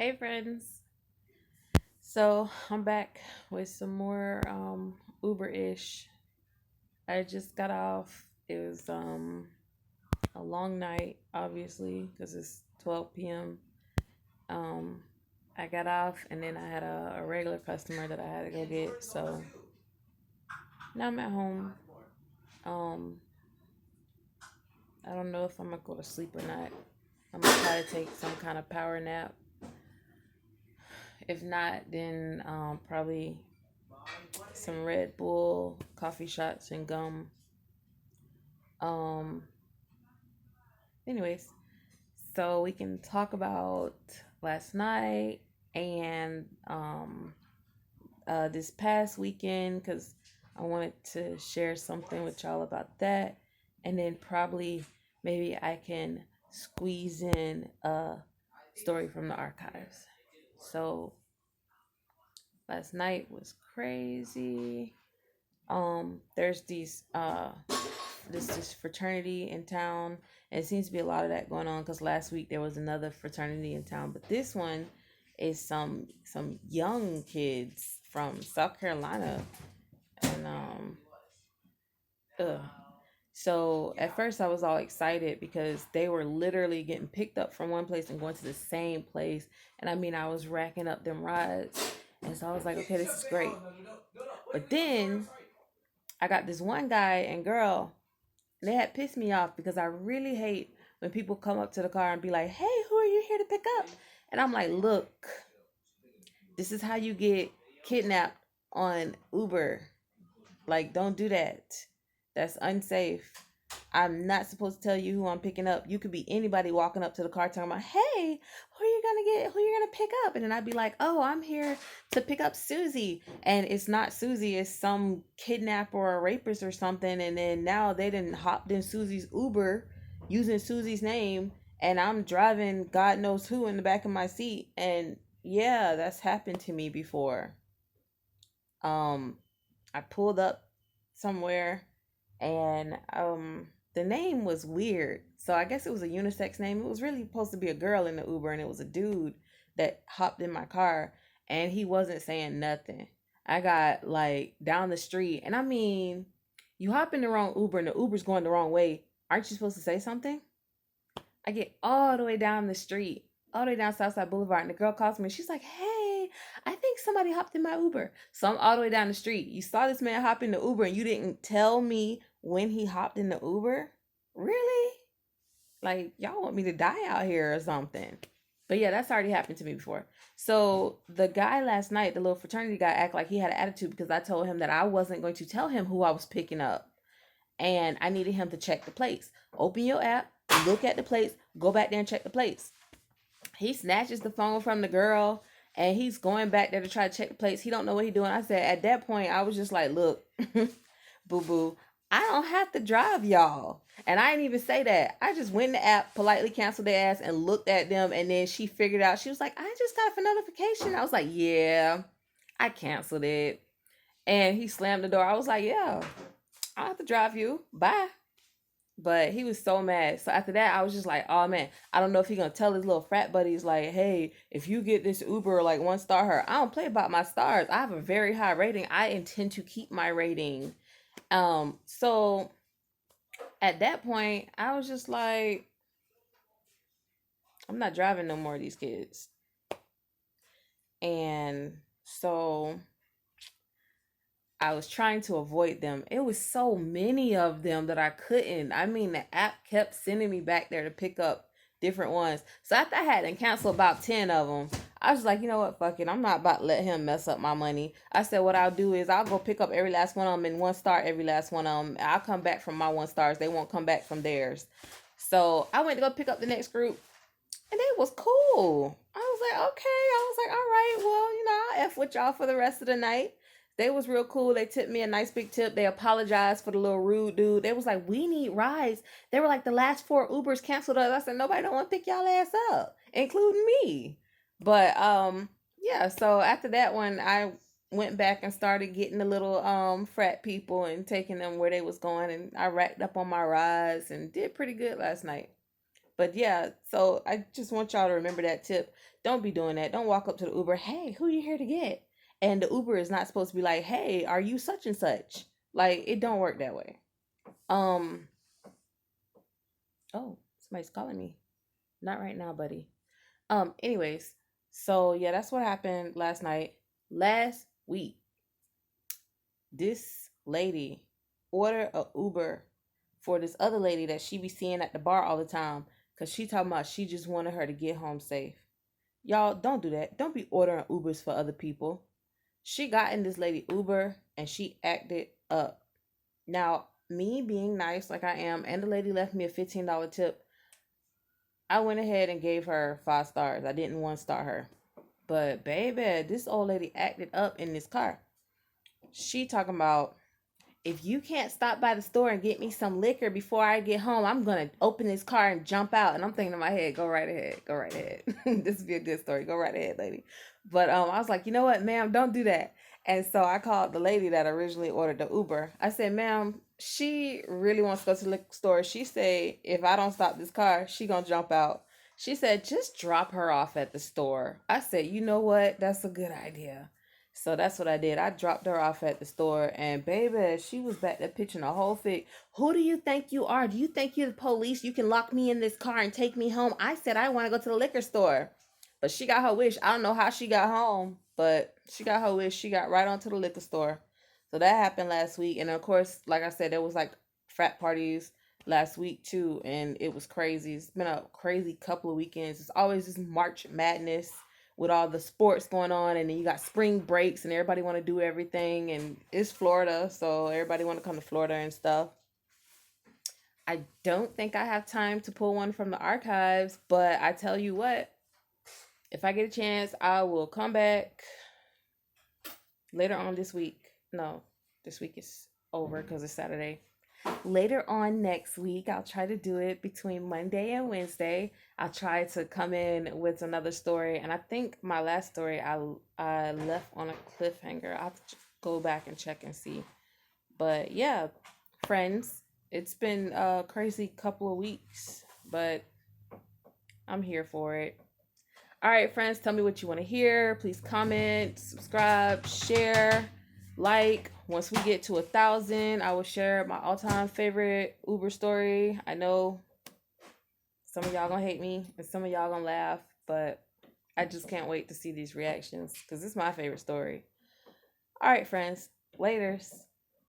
Hey friends. So I'm back with some more Uber-ish. I just got off. It was a long night, obviously, because it's 12 p.m. Um I got off and then I had a regular customer that I had to go get. So now I'm at home. Um I don't know if I'm gonna go to sleep or not. I'm gonna try to take some kind of power nap. If not, then probably some Red Bull, coffee shots, and gum. Um, anyways, so we can talk about last night and this past weekend because I wanted to share something with y'all about that, and then probably maybe I can squeeze in a story from the archives. So last night was crazy. There's this fraternity in town, and it seems to be a lot of that going on because last week there was another fraternity in town, but this one is some young kids from South Carolina, and ugh. So at first I was all excited because they were literally getting picked up from one place and going to the same place, and I mean I was racking up them rides, and so I was like, okay, this is great. But then I got this one guy and girl. They had pissed me off because I really hate when people come up to the car and be like, "Hey, who are you here to pick up?" And I'm like, "Look, this is how you get kidnapped on Uber. Like, don't do that. That's unsafe. I'm not supposed to tell you who I'm picking up. You could be anybody walking up to the car talking about, "Hey, who you gonna pick up?" And then I'd be like, "Oh, I'm here to pick up Susie." And it's not Susie, it's some kidnapper or a rapist or something. And then now they didn't hopped in Susie's Uber using Susie's name, and I'm driving God knows who in the back of my seat. And yeah, that's happened to me before. Um, I pulled up somewhere and the name was weird. So I guess it was a unisex name. It was really supposed to be a girl in the Uber and it was a dude that hopped in my car and he wasn't saying nothing. I got like down the street and I mean, you hop in the wrong Uber and the Uber's going the wrong way. Aren't you supposed to say something? I get all the way down the street, all the way down Southside Boulevard, and the girl calls me. She's like, "Hey, I think somebody hopped in my Uber." So I'm all the way down the street. You saw this man hop in the Uber, and you didn't tell me when he hopped in the Uber? Really? Like y'all want me to die out here or something? But yeah, that's already happened to me before. So the guy last night, the little fraternity guy, act like he had an attitude because I told him that I wasn't going to tell him who I was picking up and I needed him to check the plates. Open your app, look at the plates, go back there and check the plates. He snatches the phone from the girl and he's going back there to try to check the plates. He don't know what he's doing. I said at that point I was just like, look, boo boo, I don't have to drive y'all. And I didn't even say that. I just went in the app, politely canceled their ass, and looked at them. And then she figured out, she was like, I just got a notification. I was like, yeah, I canceled it. And he slammed the door. I was like, yeah, I have to drive you. Bye. But he was so mad. So after that, I was just like, oh man, I don't know if he gonna tell his little frat buddies like, hey, if you get this Uber like 1 star her, I don't play about my stars. I have a very high rating. I intend to keep my rating. So at that point, I was just like, I'm not driving no more of these kids. And so I was trying to avoid them. It was so many of them that I couldn't. I mean, the app kept sending me back there to pick up different ones. So after I had to cancel about 10 of them, I was like, you know what, fuck it. I'm not about to let him mess up my money. I said, what I'll do is I'll go pick up every last one of them and 1 star every last one of them. I'll come back from my 1 stars. They won't come back from theirs. So I went to go pick up the next group and it was cool. I was like, okay. I was like, all right, well, I'll F with y'all for the rest of the night. They was real cool. They tipped me a nice big tip. They apologized for the little rude dude. They was like, we need rides. They were like, the last 4 Ubers canceled us. I said, nobody don't want to pick y'all ass up, including me. But yeah, so after that one, I went back and started getting the little frat people and taking them where they was going, and I racked up on my rides and did pretty good last night. But yeah, so I just want y'all to remember that tip. Don't be doing that. Don't walk up to the Uber, hey, who you here to get? And the Uber is not supposed to be like, hey, are you such and such? Like, it don't work that way. Um, oh, somebody's calling me. Not right now, buddy. Anyways, so yeah, that's what happened last night. Last week, this lady ordered a Uber for this other lady that she be seeing at the bar all the time because she talking about she just wanted her to get home safe. Y'all don't do that. Don't be ordering Ubers for other people. She got in this lady Uber and she acted up. Now, me being nice like I am, and the lady left me a $15 tip, I went ahead and gave her 5 stars. I didn't one star her. But baby, this old lady acted up in this car. She talking about, if you can't stop by the store and get me some liquor before I get home, I'm gonna open this car and jump out. And I'm thinking in my head, go right ahead, go right ahead. This would be a good story. Go right ahead, lady. But I was like, you know what, ma'am, don't do that. And so I called the lady that originally ordered the Uber. I said, ma'am, she really wants to go to the liquor store. She said, if I don't stop this car, she gonna jump out. She said, just drop her off at the store. I said, you know what? That's a good idea. So that's what I did. I dropped her off at the store, and baby, she was back there pitching a whole fit. Who do you think you are? Do you think you're the police? You can lock me in this car and take me home? I said I want to go to the liquor store. But she got her wish. I don't know how she got home, but she got her wish. She got right onto the liquor store. So that happened last week. And of course, like I said, there was like frat parties last week too, and it was crazy. It's been a crazy couple of weekends. It's always this March Madness with all the sports going on, and then you got spring breaks and everybody want to do everything, and it's Florida, so everybody want to come to Florida and stuff. I don't think I have time to pull one from the archives, but I tell you what, if I get a chance, I will come back later on this week. No, this week is over because it's Saturday. Later on next week, I'll try to do it between Monday and Wednesday. I'll try to come in with another story, and I think my last story I left on a cliffhanger. I'll have to go back and check and see. But yeah, friends, it's been a crazy couple of weeks, but I'm here for it. All right, friends, tell me what you want to hear. Please comment, subscribe, share, like. Once we get to 1,000, I will share my all-time favorite Uber story. I know some of y'all gonna hate me and some of y'all gonna laugh, but I just can't wait to see these reactions because it's my favorite story. All right, friends, laters.